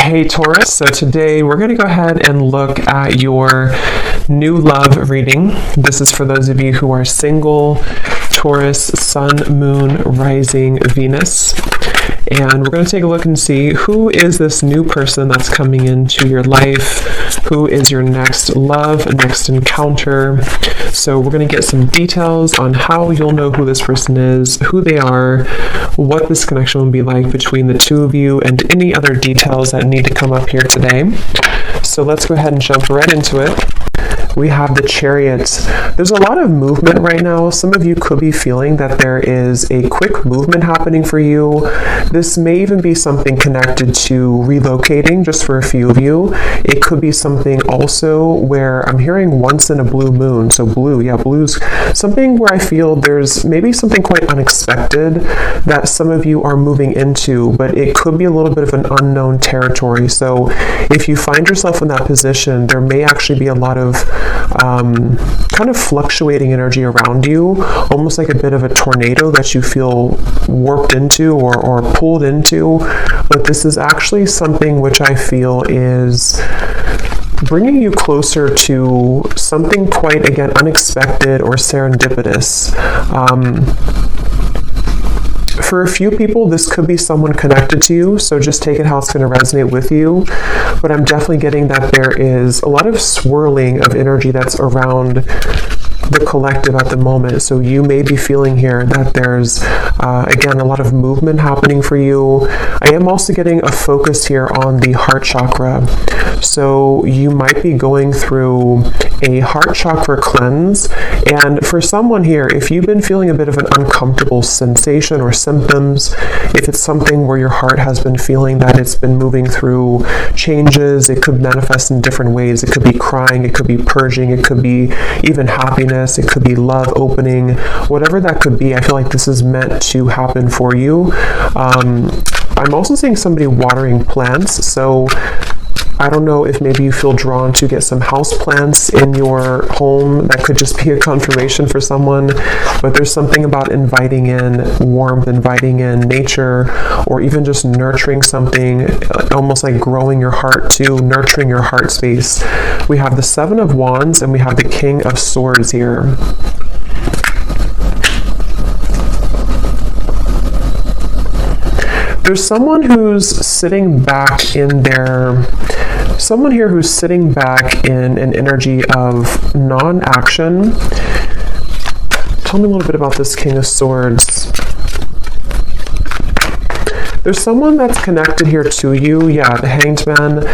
Hey Taurus, so today we're going to go ahead and look at your new love reading. This is for those of you who are single, Taurus, Sun, Moon, Rising, Venus. And we're going to take a look and see who is this new person that's coming into your life, who is your next love, next encounter. So we're going to get some details on how you'll know who this person is, who they are, what this connection will be like between the two of you, and any other details that need to come up here today. So let's go ahead and jump right into it. We have the Chariot. There's a lot of movement right now. Some of you could be feeling that there is a quick movement happening for you. This may even be something connected to relocating, just for a few of you. It could be something also where I'm hearing once in a blue moon. So blue, yeah, blue's something where I feel there's maybe something quite unexpected that some of you are moving into, but it could be a little bit of an unknown territory. So if you find yourself in that position, there may actually be a lot of kind of fluctuating energy around you, almost like a bit of a tornado that you feel warped into or pulled into. But this is actually something which I feel is bringing you closer to something quite, again, unexpected or serendipitous. For a few people, this could be someone connected to you, so just take it how it's going to resonate with you. But I'm definitely getting that there is a lot of swirling of energy that's around the collective at the moment. So you may be feeling here that there's, again, a lot of movement happening for you. I am also getting a focus here on the heart chakra. So you might be going through a heart chakra cleanse. And for someone here, if you've been feeling a bit of an uncomfortable sensation or symptoms, if it's something where your heart has been feeling that it's been moving through changes, it could manifest in different ways. It could be crying, it could be purging, it could be even happiness, it could be love opening, whatever that could be. I feel like this is meant to happen for you. I'm also seeing somebody watering plants. So I don't know if maybe you feel drawn to get some house plants in your home. That could just be a confirmation for someone. But there's something about inviting in warmth, inviting in nature, or even just nurturing something, almost like growing your heart too, nurturing your heart space. We have the Seven of Wands and we have the King of Swords here. There's someone who's sitting back in someone here who's sitting back in an energy of non-action. Tell me a little bit about this King of Swords. There's someone that's connected here to you. Yeah, the Hanged Man.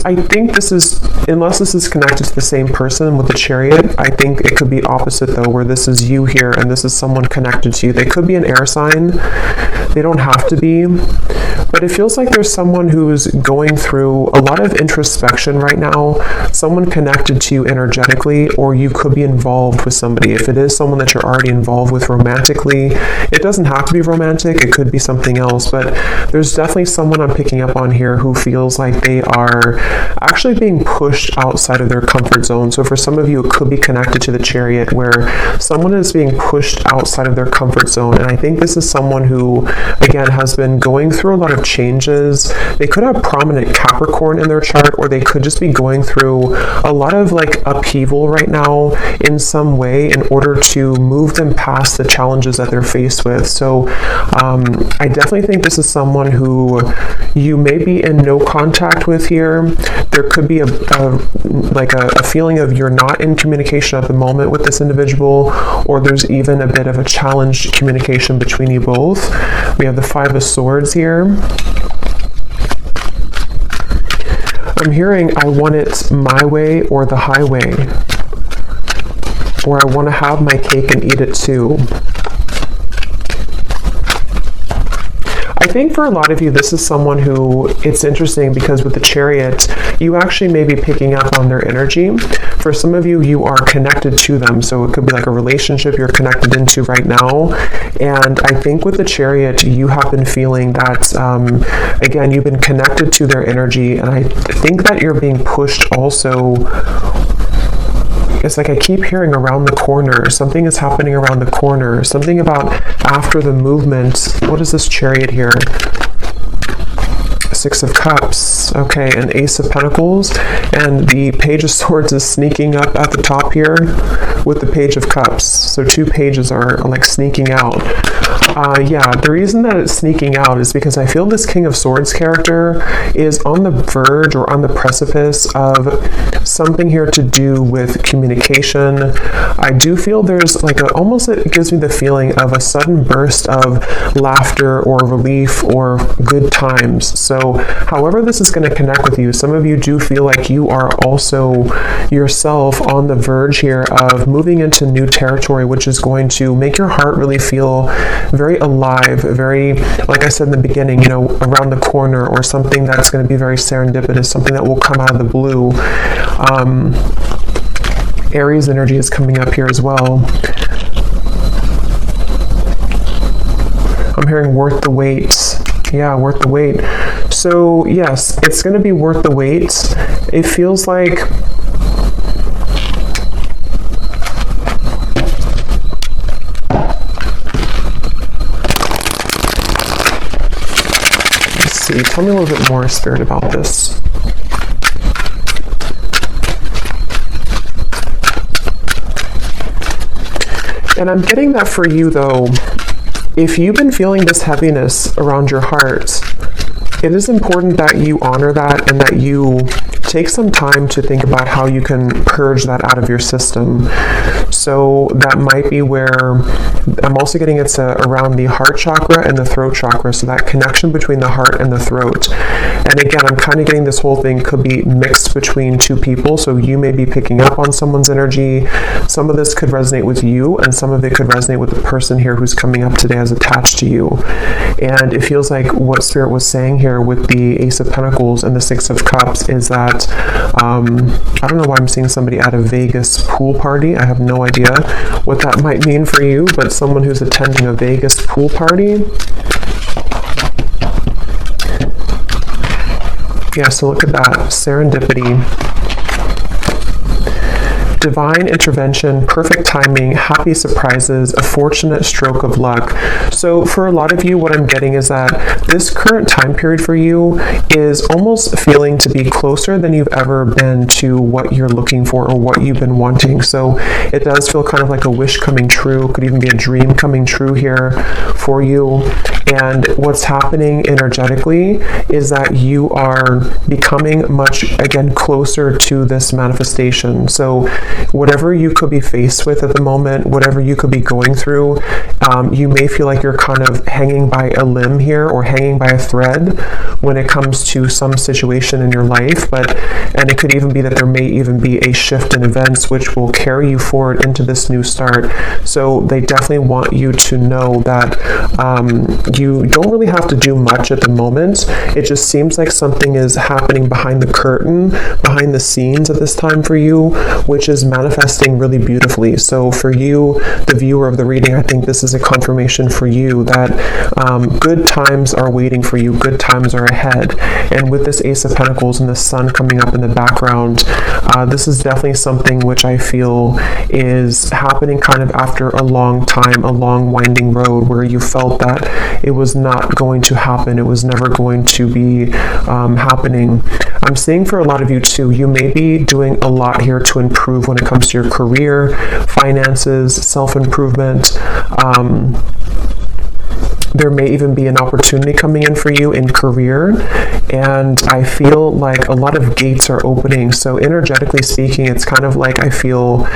I think this is, unless this is connected to the same person with the Chariot, I think it could be opposite though, where this is you here and this is someone connected to you. They could be an air sign. They don't have to be. But it feels like there's someone who's going through a lot of introspection right now, someone connected to you energetically, or you could be involved with somebody. If it is someone that you're already involved with romantically, it doesn't have to be romantic, it could be something else, but there's definitely someone I'm picking up on here who feels like they are actually being pushed outside of their comfort zone. So for some of you, it could be connected to the Chariot, where someone is being pushed outside of their comfort zone. And I think this is someone who, again, has been going through a lot of changes. They could have prominent Capricorn in their chart, or they could just be going through a lot of like upheaval right now in some way in order to move them past the challenges that they're faced with. So I definitely think this is someone who you may be in no contact with here. There could be a feeling of you're not in communication at the moment with this individual, or there's even a bit of a challenged communication between you both. We have the Five of Swords here. I'm hearing I want it my way or the highway, or I want to have my cake and eat it too. I think for a lot of you, this is someone who, it's interesting because with the Chariot, you actually may be picking up on their energy. For some of you, you are connected to them. So it could be like a relationship you're connected into right now. And I think with the Chariot, you have been feeling that, again, you've been connected to their energy. And I think that you're being pushed also. It's like I keep hearing around the corner. Something is happening around the corner. Something about after the movement. What is this Chariot here? Six of Cups, okay, and Ace of Pentacles, and the Page of Swords is sneaking up at the top here with the Page of Cups. So two pages are like sneaking out. Yeah, the reason that it's sneaking out is because I feel this King of Swords character is on the verge or on the precipice of something here to do with communication. I do feel there's like almost it gives me the feeling of a sudden burst of laughter or relief or good times. So however this is going to connect with you, some of you do feel like you are also yourself on the verge here of moving into new territory, which is going to make your heart really feel very alive, very, like I said in the beginning, you know, around the corner, or something that's going to be very serendipitous, something that will come out of the blue. Aries energy is coming up here as well. I'm hearing worth the wait. Yeah, worth the wait. So yes, it's going to be worth the wait. It feels like tell me a little bit more, Spirit, about this. And I'm getting that for you, though, if you've been feeling this heaviness around your heart, it is important that you honor that and that you take some time to think about how you can purge that out of your system. So that might be where I'm also getting it's around the heart chakra and the throat chakra, so that connection between the heart and the throat. And again, I'm kind of getting this whole thing could be mixed between two people, so you may be picking up on someone's energy. Some of this could resonate with you, and some of it could resonate with the person here who's coming up today as attached to you. And it feels like what Spirit was saying here with the Ace of Pentacles and the Six of Cups is that I don't know why I'm seeing somebody at a Vegas pool party. I have no idea what that might mean for you, but someone who's attending a Vegas pool party. Yeah, so look at that. Serendipity. Divine intervention, perfect timing, happy surprises, a fortunate stroke of luck. So for a lot of you, what I'm getting is that this current time period for you is almost feeling to be closer than you've ever been to what you're looking for or what you've been wanting. So it does feel kind of like a wish coming true, could even be a dream coming true here for you. And what's happening energetically is that you are becoming much, again, closer to this manifestation. So whatever you could be faced with at the moment, whatever you could be going through, you may feel like you're kind of hanging by a limb here or hanging by a thread when it comes to some situation in your life. And it could even be that there may even be a shift in events which will carry you forward into this new start. So they definitely want you to know that you don't really have to do much at the moment. It just seems like something is happening behind the curtain, behind the scenes at this time for you, which is manifesting really beautifully. So for you, the viewer of the reading, I think this is a confirmation for you that good times are waiting for you, good times are ahead. And with this Ace of Pentacles and the Sun coming up in the background, this is definitely something which I feel is happening kind of after a long time, a long winding road where you felt that it was not going to happen, it was never going to be happening. I'm seeing for a lot of you too, you may be doing a lot here to improve when it comes to your career, finances, self-improvement. There may even be an opportunity coming in for you in career, and I feel like a lot of gates are opening. So energetically speaking, it's kind of like I feel,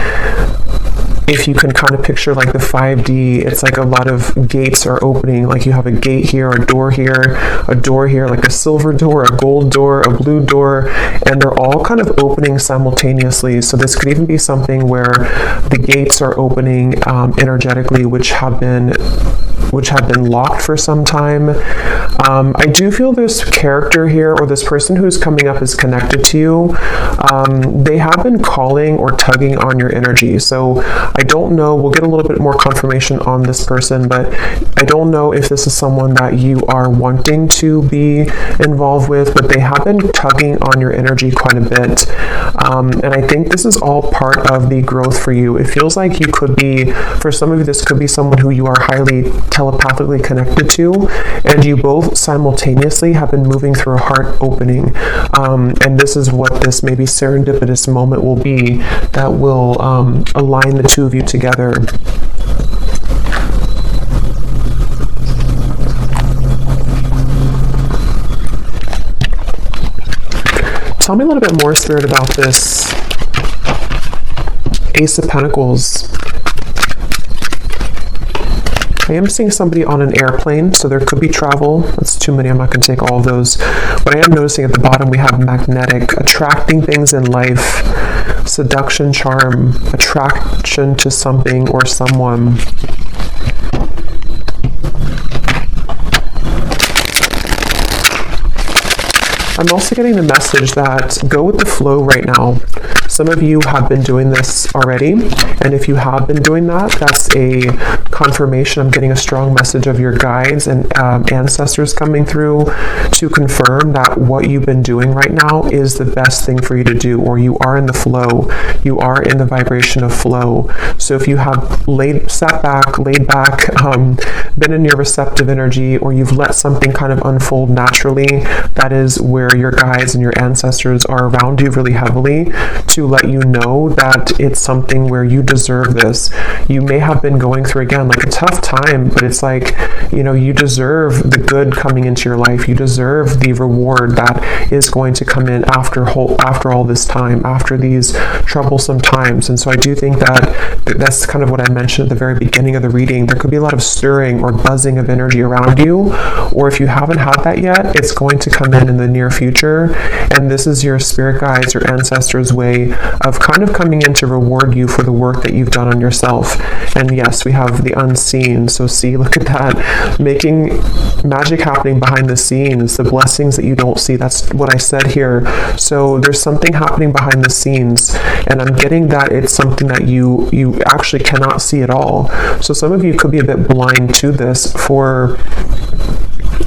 if you can kind of picture like the 5D, it's like a lot of gates are opening. Like you have a gate here, a door here, like a silver door, a gold door, a blue door, and they're all kind of opening simultaneously. So this could even be something where the gates are opening energetically, which have been locked for some time. I do feel this character here, or this person who's coming up, is connected to you. They have been calling or tugging on your energy. So I don't know, we'll get a little bit more confirmation on this person, but I don't know if this is someone that you are wanting to be involved with, but they have been tugging on your energy quite a bit. And I think this is all part of the growth for you. It feels like you could be, for some of you, this could be someone who you are highly telepathically connected to, and you both simultaneously have been moving through a heart opening. And this is what this maybe serendipitous moment will be that will align the two of you together. Tell me a little bit more, Spirit, about this Ace of Pentacles. I am seeing somebody on an airplane, so there could be travel. That's too many. I'm not going to take all of those. But I am noticing at the bottom we have magnetic, attracting things in life, seduction, charm, attraction to something or someone. I'm also getting the message that go with the flow right now. Some of you have been doing this already, and if you have been doing that, that's a confirmation. I'm getting a strong message of your guides and ancestors coming through to confirm that what you've been doing right now is the best thing for you to do, or you are in the flow. You are in the vibration of flow. So if you have sat back, laid back, been in your receptive energy, or you've let something kind of unfold naturally, that is where your guides and your ancestors are around you really heavily to let you know that it's something where you deserve this. You may have been going through, again, like a tough time, but it's like, you know, you deserve the good coming into your life. You deserve the reward that is going to come in after all this time, after these troublesome times. And so I do think that that's kind of what I mentioned at the very beginning of the reading. There could be a lot of stirring or buzzing of energy around you, or if you haven't had that yet, it's going to come in the near future. And this is your spirit guides, your ancestors' way of kind of coming in to reward you for the work that you've done on yourself. And yes, we have the unseen. So see, look at that, making magic happening behind the scenes, the blessings that you don't see. That's what I said here. So there's something happening behind the scenes, and I'm getting that it's something that you actually cannot see at all. So some of you could be a bit blind to this for,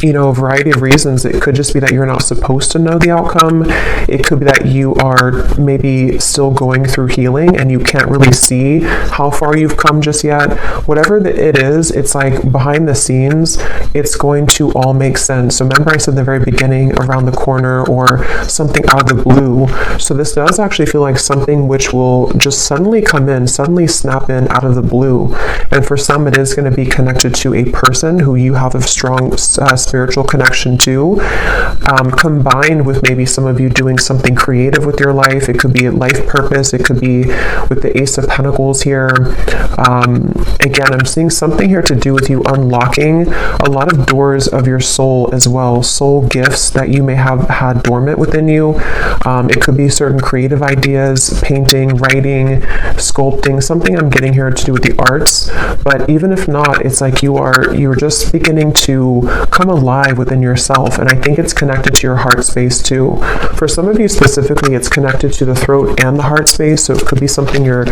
you know, a variety of reasons. It could just be that you're not supposed to know the outcome. It could be that you are maybe still going through healing and you can't really see how far you've come just yet. Whatever it is, it's like behind the scenes, it's going to all make sense. So remember I said in the very beginning, around the corner or something out of the blue. So this does actually feel like something which will just suddenly come in, suddenly snap in out of the blue. And for some, it is going to be connected to a person who you have a strong spiritual connection to, combined with maybe some of you doing something creative with your life. It could be a life purpose. It could be with the Ace of Pentacles here. Again, I'm seeing something here to do with you unlocking a lot of doors of your soul as well, soul gifts that you may have had dormant within you. It could be certain creative ideas, painting, writing, sculpting, something I'm getting here to do with the arts. But even if not, it's like you're just beginning to come alive within yourself, and I think it's connected to your heart space too. For some of you specifically, it's connected to the throat and the heart space, so it could be something you're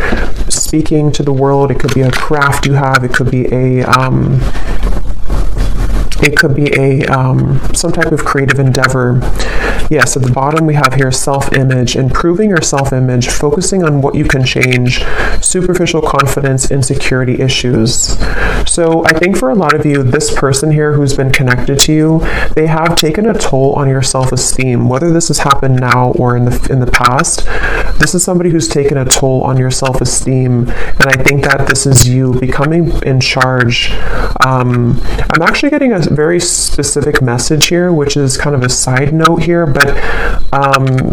speaking to the world. It could be a craft you have. It could be some type of creative endeavor. Yes, at the bottom we have here self-image, improving your self-image, focusing on what you can change, superficial confidence, insecurity issues. So I think for a lot of you, this person here who's been connected to you, they have taken a toll on your self-esteem. Whether this has happened now or in the past, this is somebody who's taken a toll on your self-esteem, and I think that this is you becoming in charge. I'm actually getting a very specific message here, which is kind of a side note here, but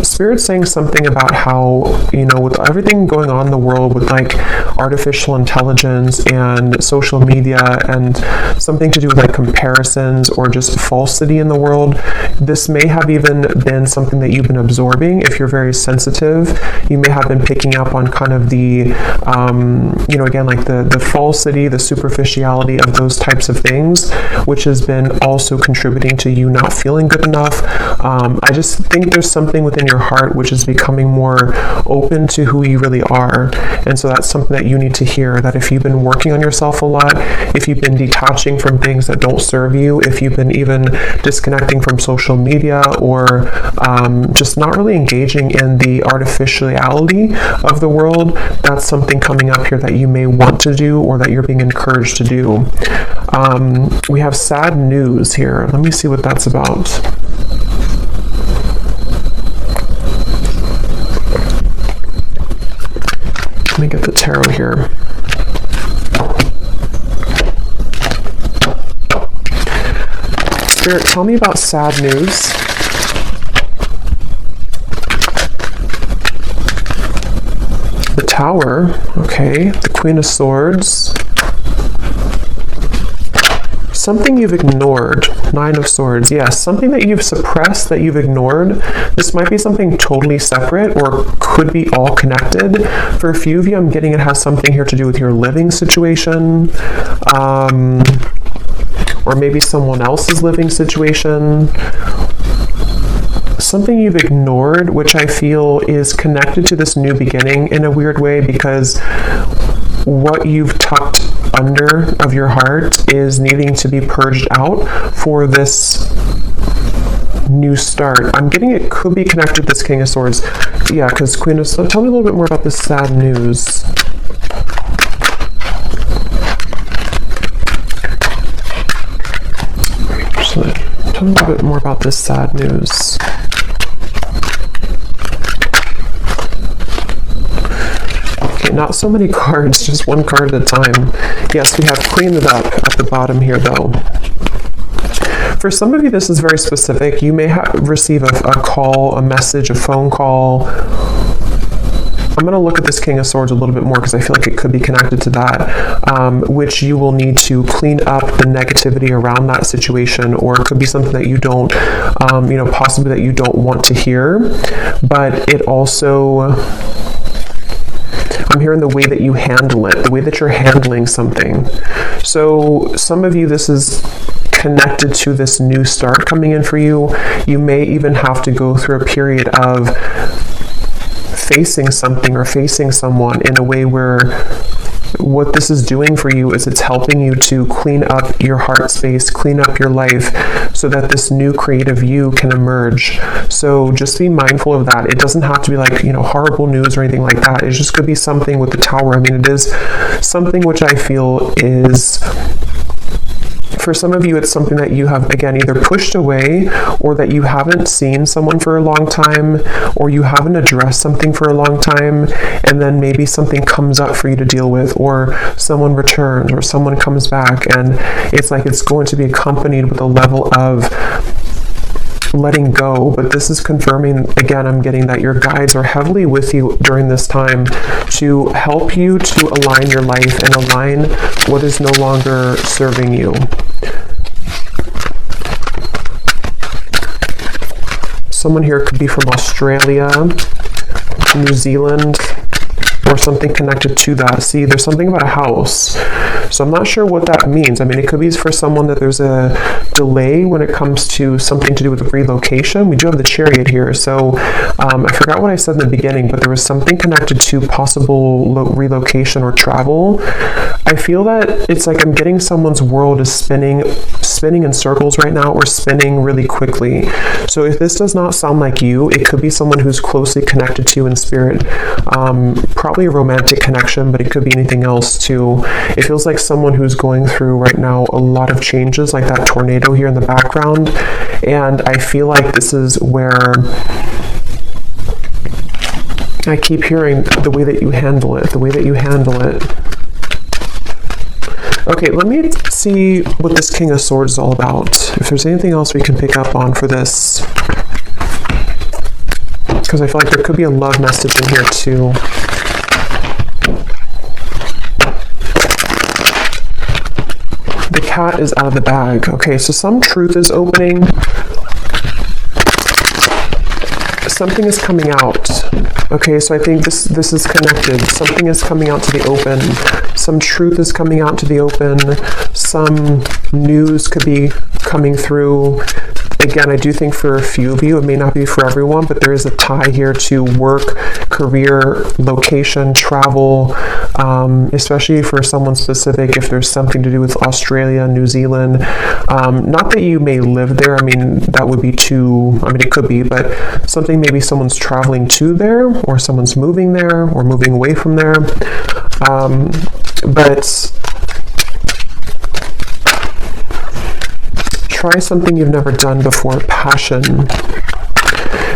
Spirit's saying something about how, you know, with everything going on in the world with like artificial intelligence and social media and something to do with like comparisons or just falsity in the world, this may have even been something that you've been absorbing. If you're very sensitive, you may have been picking up on kind of the, you know, again, like the falsity, the superficiality of those types of things, which has been also contributing to you not feeling good enough, I just think there's something within your heart which is becoming more open to who you really are. And so that's something that you need to hear, that if you've been working on yourself a lot, if you've been detaching from things that don't serve you, if you've been even disconnecting from social media, or just not really engaging in the artificiality of the world, that's something coming up here that you may want to do, or that you're being encouraged to do. We have sad news here. Let me see what that's about. Let me get the tarot here. Spirit, tell me about sad news. The Tower, okay. The Queen of Swords. Something you've ignored. Nine of Swords, yes. Something that you've suppressed, that you've ignored. This might be something totally separate, or could be all connected. For a few of you, I'm getting it has something here to do with your living situation. Or maybe someone else's living situation. Something you've ignored, which I feel is connected to this new beginning in a weird way, because what you've tucked under of your heart is needing to be purged out for this new start. I'm getting it could be connected to this King of Swords. Yeah, because Queen of Swords. Tell me a little bit more about this sad news. Tell me a little bit more about this sad news. Okay, not so many cards, just one card at a time. Yes, we have Queen it up at the bottom here, though. For some of you, this is very specific. You may receive a call, a message, a phone call. I'm going to look at this King of Swords a little bit more, because I feel like it could be connected to that, which you will need to clean up the negativity around that situation, or it could be something that you don't, possibly that you don't want to hear. But it also, I'm hearing the way that you handle it, the way that you're handling something. So some of you, this is connected to this new start coming in for you. You may even have to go through a period of facing something or facing someone in a way where what this is doing for you is it's helping you to clean up your heart space, clean up your life, so that this new creative you can emerge. So just be mindful of that. It doesn't have to be like, horrible news or anything like that. It just could be something with the Tower. I mean, it is something which I feel is, for some of you, it's something that you have, again, either pushed away, or that you haven't seen someone for a long time, or you haven't addressed something for a long time, and then maybe something comes up for you to deal with, or someone returns, or someone comes back, and it's like it's going to be accompanied with a level of letting go. But this is confirming, again, I'm getting that your guides are heavily with you during this time to help you to align your life and align what is no longer serving you. Someone here could be from Australia, New Zealand, or something connected to that. See, there's something about a house. So I'm not sure what that means. I mean, it could be for someone that there's a delay when it comes to something to do with relocation. We do have the Chariot here. So I forgot what I said in the beginning, but there was something connected to possible relocation or travel. I feel that it's like I'm getting someone's world is spinning in circles right now, or spinning really quickly. So if this does not sound like you, it could be someone who's closely connected to you in spirit. Probably a romantic connection, but it could be anything else too. It feels like someone who's going through right now a lot of changes, like that tornado here in the background. And I feel like this is where I keep hearing the way that you handle it, the way that you handle it. Okay, let me see what this King of Swords is all about. If there's anything else we can pick up on for this, because I feel like there could be a love message in here too. The cat is out of the bag. Okay, so some truth is opening. Something is coming out. Okay, so I think this is connected. Something is coming out to the open. Some truth is coming out to the open. Some news could be coming through. Again, I do think for a few of you, it may not be for everyone, but there is a tie here to work, career, location, travel, especially for someone specific, if there's something to do with Australia, New Zealand. Not that you may live there. I mean, that would be too, I mean, it could be, but something maybe someone's traveling to there, or someone's moving there, or moving away from there. But try something you've never done before. Passion.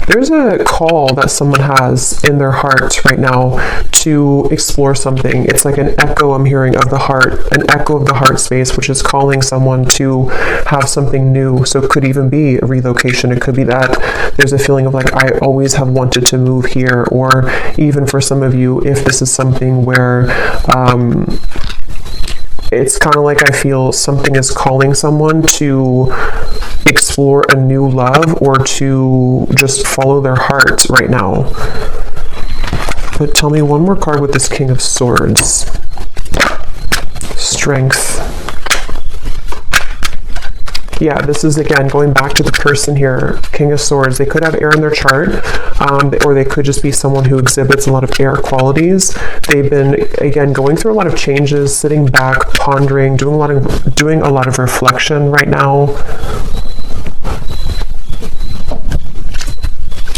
There's a call that someone has in their heart right now to explore something. It's like an echo I'm hearing of the heart, an echo of the heart space, which is calling someone to have something new. So it could even be a relocation. It could be that there's a feeling of like, I always have wanted to move here. Or even for some of you, if this is something where it's kind of like I feel something is calling someone to explore a new love or to just follow their heart right now. But tell me one more card with this King of Swords. Strength. Yeah, this is again going back to the person here, King of Swords. They could have air in their chart, or they could just be someone who exhibits a lot of air qualities. They've been again going through a lot of changes, sitting back, pondering, doing a lot of reflection right now.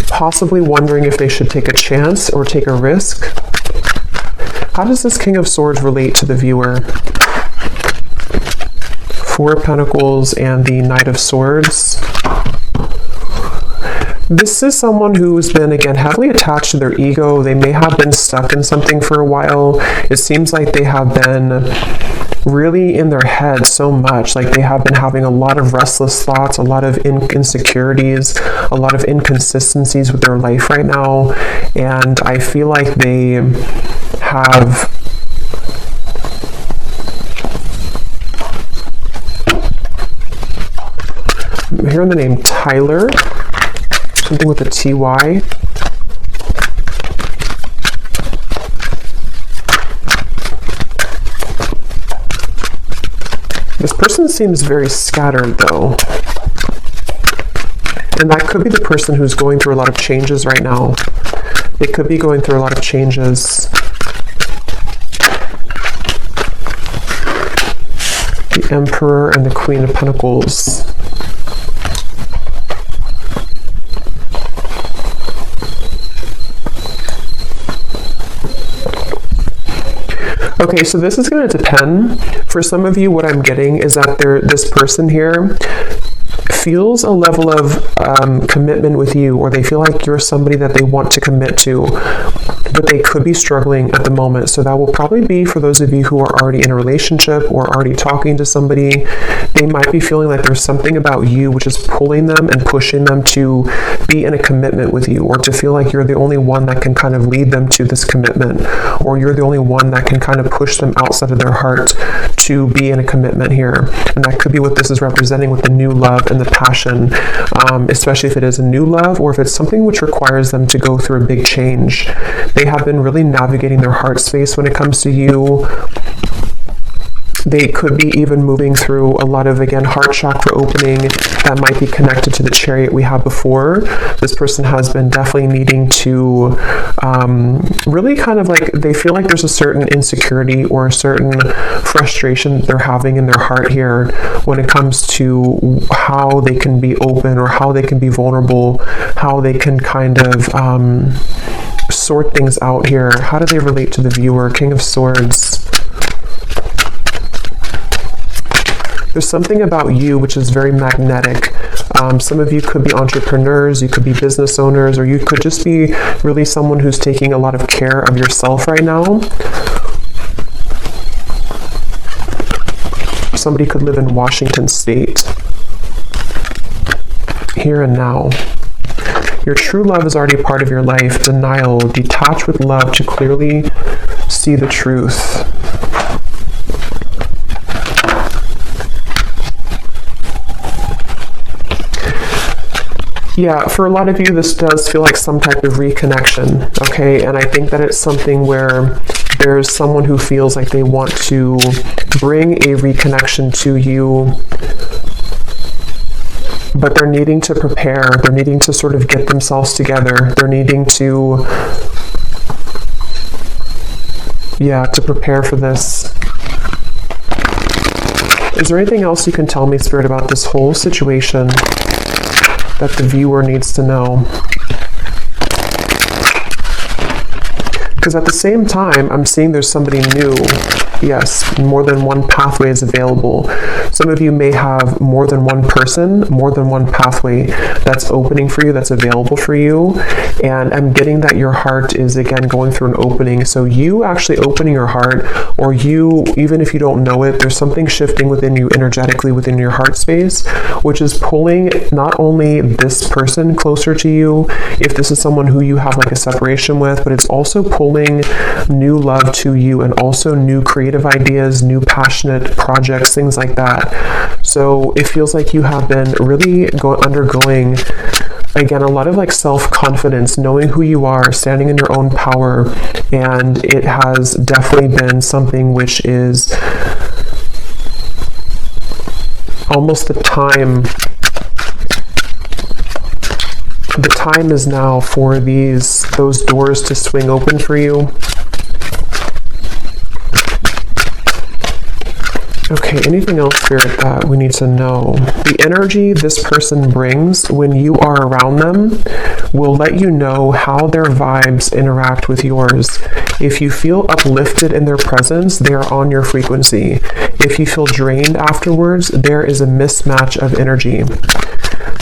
Possibly wondering if they should take a chance or take a risk. How does this King of Swords relate to the viewer? Four of Pentacles and the Knight of Swords. This is someone who's been, again, heavily attached to their ego. They may have been stuck in something for a while. It seems like they have been really in their head so much. Like they have been having a lot of restless thoughts, a lot of insecurities, a lot of inconsistencies with their life right now. And I feel like they have I'm hearing the name Tyler, something with a TY. This person seems very scattered though. And that could be the person who's going through a lot of changes right now. They could be going through a lot of changes. The Emperor and the Queen of Pentacles. Okay, so this is going to depend. For some of you, what I'm getting is that this person here feels a level of commitment with you, or they feel like you're somebody that they want to commit to, but they could be struggling at the moment. So that will probably be for those of you who are already in a relationship or already talking to somebody. They might be feeling like there's something about you which is pulling them and pushing them to be in a commitment with you, or to feel like you're the only one that can kind of lead them to this commitment, or you're the only one that can kind of push them outside of their heart to be in a commitment here. And that could be what this is representing with the new love and the passion, especially if it is a new love, or if it's something which requires them to go through a big change. They have been really navigating their heart space when it comes to you. They could be even moving through a lot of, again, heart chakra opening that might be connected to the Chariot we had before. This person has been definitely needing to really kind of like, they feel like there's a certain insecurity or a certain frustration they're having in their heart here when it comes to how they can be open, or how they can be vulnerable, how they can kind of sort things out here. How do they relate to the viewer? King of Swords. There's something about you which is very magnetic. Some of you could be entrepreneurs, you could be business owners, or you could just be really someone who's taking a lot of care of yourself right now. Somebody could live in Washington State. Here and now. Your true love is already part of your life. Denial. Detach with love to clearly see the truth. Yeah, for a lot of you, this does feel like some type of reconnection, okay? And I think that it's something where there's someone who feels like they want to bring a reconnection to you. but they're needing to prepare. They're needing to sort of get themselves together. They're needing to, to prepare for this. Is there anything else you can tell me, Spirit, about this whole situation that the viewer needs to know? Because at the same time, I'm seeing there's somebody new. Yes, more than one pathway is available. Some of you may have more than one person, more than one pathway that's opening for you, that's available for you. And I'm getting that your heart is, again, going through an opening. So you actually opening your heart, or you, even if you don't know it, there's something shifting within you energetically within your heart space, which is pulling not only this person closer to you, if this is someone who you have like a separation with, but it's also pulling new love to you, and also new creative ideas, new passionate projects, things like that. So it feels like you have been really undergoing, again, a lot of like self-confidence, knowing who you are, standing in your own power, and it has definitely been something which is almost the time. The time is now for those doors to swing open for you. Okay, anything else, Spirit, that we need to know? The energy this person brings when you are around them will let you know how their vibes interact with yours. If you feel uplifted in their presence, they are on your frequency. If you feel drained afterwards, there is a mismatch of energy.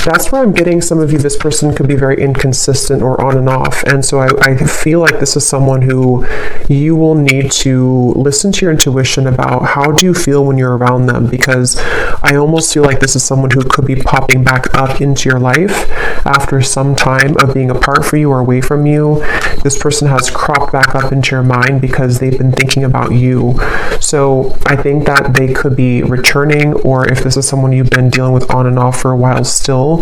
That's where I'm getting some of you, this person could be very inconsistent or on and off. And so I feel like this is someone who you will need to listen to your intuition about how do you feel when you're around them, because I almost feel like this is someone who could be popping back up into your life after some time of being apart from you or away from you. This person has cropped back up into your mind because they've been thinking about you. So I think that they could be returning, or if this is someone you've been dealing with on and off for a while still,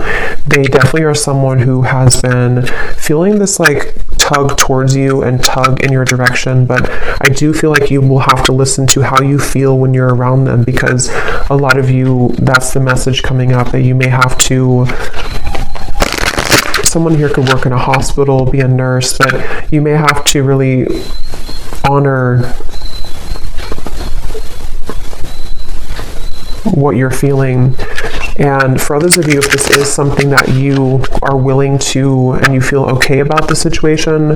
they definitely are someone who has been feeling this like tug towards you and tug in your direction. But I do feel like you will have to listen to how you feel when you're around them, because a lot of you, that's the message coming up, that you may have to, someone here could work in a hospital, be a nurse, but you may have to really honor what you're feeling. And for others of you, if this is something that you are willing to, and you feel okay about the situation,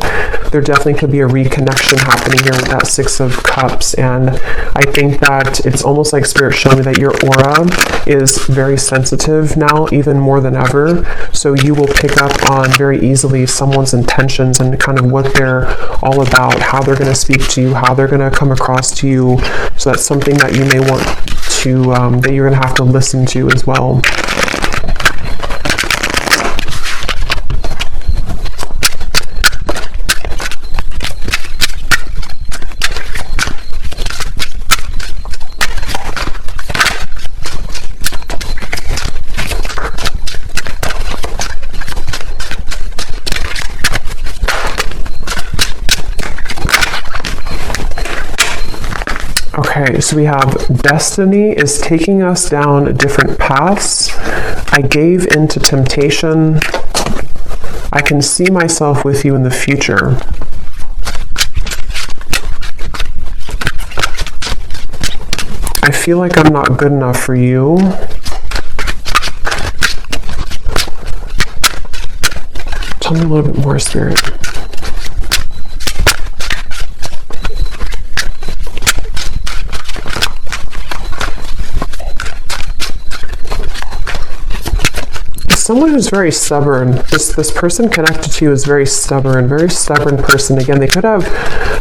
there definitely could be a reconnection happening here with that Six of Cups. And I think that it's almost like Spirit showing me that your aura is very sensitive now, even more than ever. So you will pick up on very easily someone's intentions and kind of what they're all about, how they're going to speak to you, how they're going to come across to you. So that's something that you may want to, that you're going to have to listen to as well. Okay, so we have destiny is taking us down different paths. I gave into temptation. I can see myself with you in the future. I feel like I'm not good enough for you. Tell me a little bit more, Spirit. Someone who's very stubborn. This person connected to you is very stubborn person. Again, they could have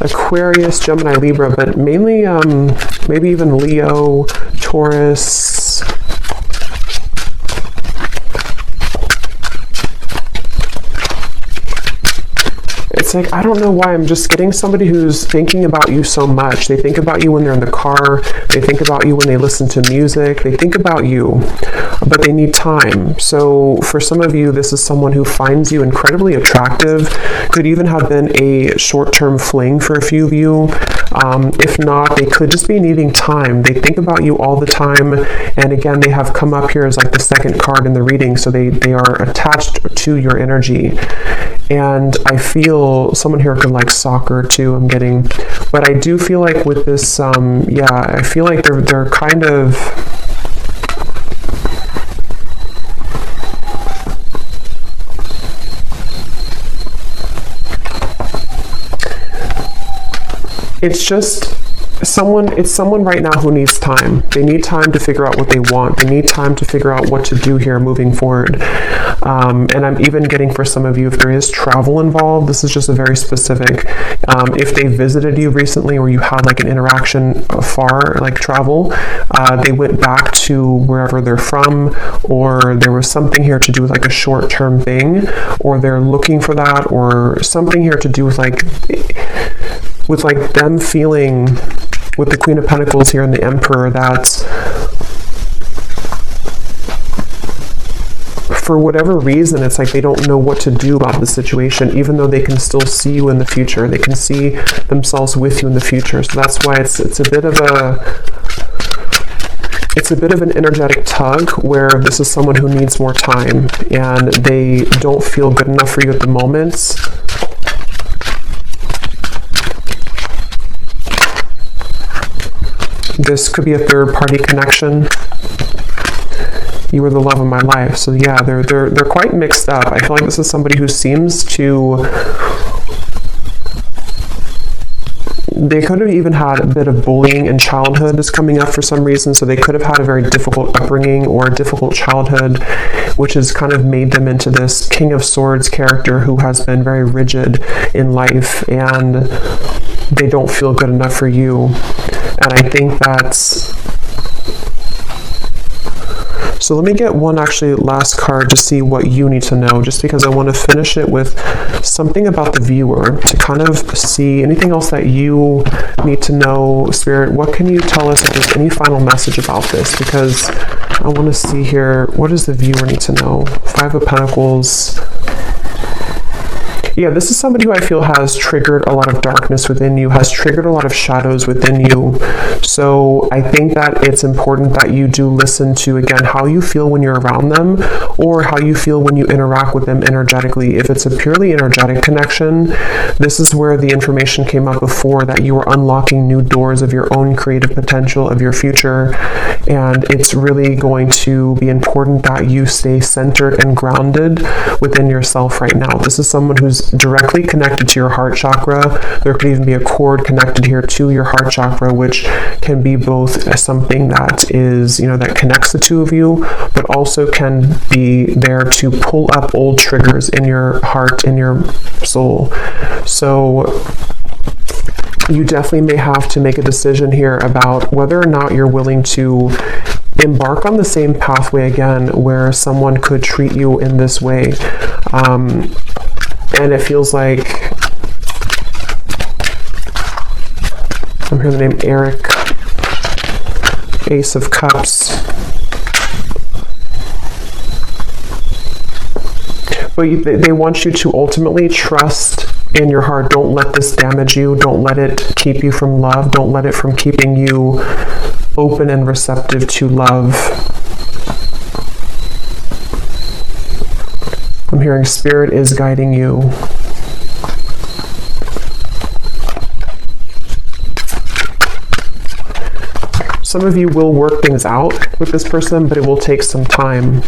Aquarius, Gemini, Libra, but mainly maybe even Leo, Taurus. It's it's like, I don't know why, I'm just getting somebody who's thinking about you so much. They think about you when they're in the car. They think about you when they listen to music. They think about you, but they need time. So for some of you, this is someone who finds you incredibly attractive. Could even have been a short-term fling for a few of you. If not, they could just be needing time. They think about you all the time. And again, they have come up here as like the second card in the reading. So they are attached to your energy. And I feel someone here could like soccer too, I'm getting. But I do feel like with this, I feel like they're kind of... It's just someone right now who needs time. They need time to figure out what they want. They need time to figure out what to do here moving forward. And I'm even getting for some of you, if there is travel involved, this is just a very specific, if they visited you recently or you had like an interaction far, like travel, they went back to wherever they're from, or there was something here to do with like a short-term thing, or they're looking for that, or something here to do with like them feeling with the Queen of Pentacles here and the Emperor that for whatever reason, it's like they don't know what to do about the situation, even though they can still see you in the future. They can see themselves with you in the future. So that's why it's a bit of an energetic tug where this is someone who needs more time and they don't feel good enough for you at the moment. This could be a third-party connection. You were the love of my life. So yeah, they're quite mixed up. I feel like this is somebody who seems to... They could have even had a bit of bullying in childhood is coming up for some reason. So they could have had a very difficult upbringing or a difficult childhood, which has kind of made them into this King of Swords character who has been very rigid in life, and they don't feel good enough for you. And I think that's... So let me get one actually last card to see what you need to know, just because I want to finish it with something about the viewer to kind of see anything else that you need to know. Spirit, what can you tell us if there's any final message about this? Because I want to see here, what does the viewer need to know? Five of Pentacles. Yeah, this is somebody who I feel has triggered a lot of darkness within you, has triggered a lot of shadows within you. So I think that it's important that you do listen to, again, how you feel when you're around them or how you feel when you interact with them energetically. If it's a purely energetic connection, this is where the information came up before, that you are unlocking new doors of your own creative potential, of your future. And it's really going to be important that you stay centered and grounded within yourself right now. This is someone who's directly connected to your heart chakra. There could even be a cord connected here to your heart chakra, which can be both something that is, that connects the two of you, but also can be there to pull up old triggers in your heart, in your soul. So you definitely may have to make a decision here about whether or not you're willing to embark on the same pathway again, where someone could treat you in this way. And it feels like, I'm hearing the name Eric, Ace of Cups. But they want you to ultimately trust in your heart. Don't let this damage you. Don't let it keep you from love. Don't let it from keeping you open and receptive to love. I'm hearing Spirit is guiding you. Some of you will work things out with this person, but it will take some time.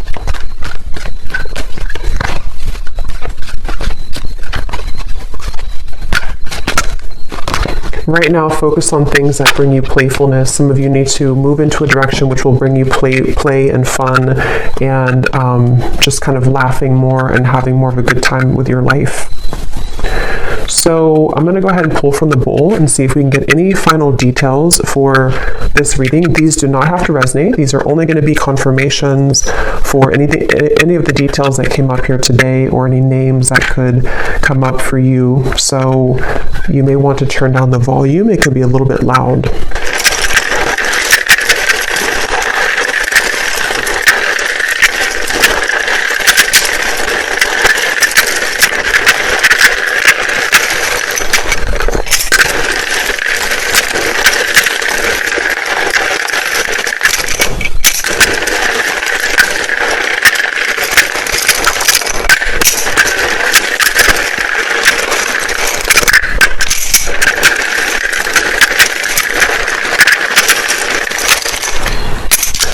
Right now, focus on things that bring you playfulness. Some of you need to move into a direction which will bring you play and fun, and just kind of laughing more and having more of a good time with your life. So I'm going to go ahead and pull from the bowl and see if we can get any final details for this reading. These do not have to resonate. These are only going to be confirmations for any of the details that came up here today, or any names that could come up for you. So you may want to turn down the volume. It could be a little bit loud.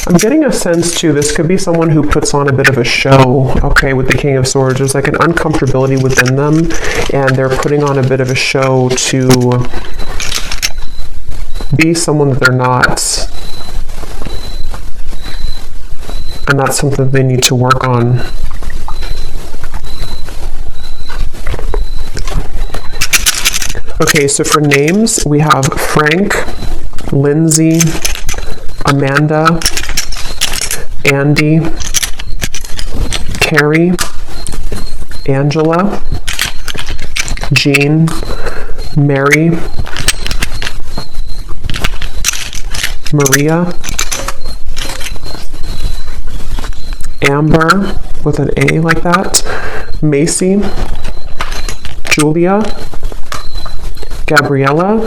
I'm getting a sense too, this could be someone who puts on a bit of a show, okay, with the King of Swords. There's like an uncomfortability within them, and they're putting on a bit of a show to be someone that they're not. And that's something they need to work on. Okay, so for names, we have Frank, Lindsay, Amanda, Andy, Carrie, Angela, Jean, Mary, Maria, Amber with an A like that, Macy, Julia, Gabriella,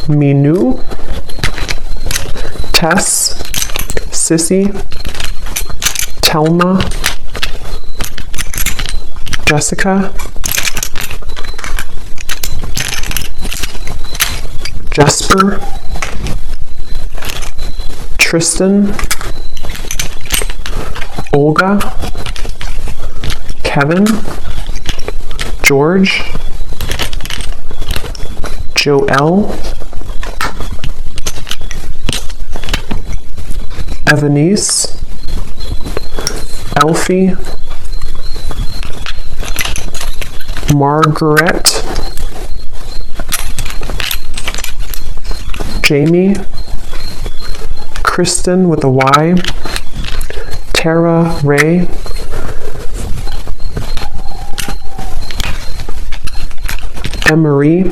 Minu, Tess, Sissy, Telma, Jessica, Jesper, Tristan, Olga, Kevin, George, Joelle, Evanice, Elfie, Margaret, Jamie, Kristen with a Y, Tara Ray, Emery,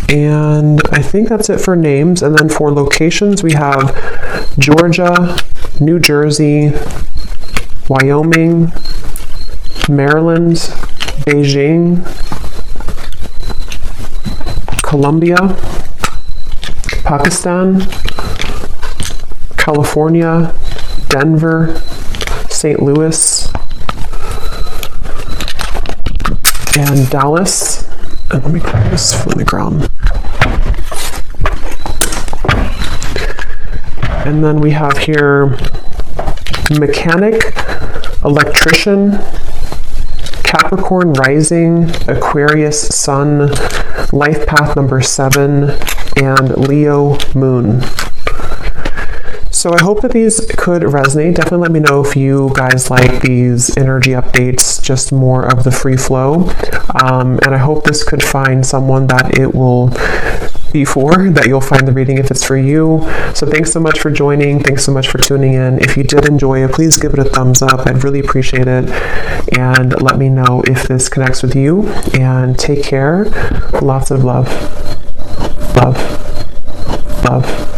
and I think that's it for names. And then for locations, we have Georgia, New Jersey, Wyoming, Maryland, Beijing, Colombia, Pakistan, California, Denver, St. Louis, and Dallas. And let me grab this from the ground. And then we have here mechanic, electrician, Capricorn rising, Aquarius sun, life path number 7, and Leo moon. So I hope that these could resonate. Definitely let me know if you guys like these energy updates, just more of the free flow. And I hope this could find someone that it will be for, that you'll find the reading if it's for you. So thanks so much for joining. Thanks so much for tuning in. If you did enjoy it, please give it a thumbs up. I'd really appreciate it. And let me know if this connects with you. And take care. Lots of love. Love. Love.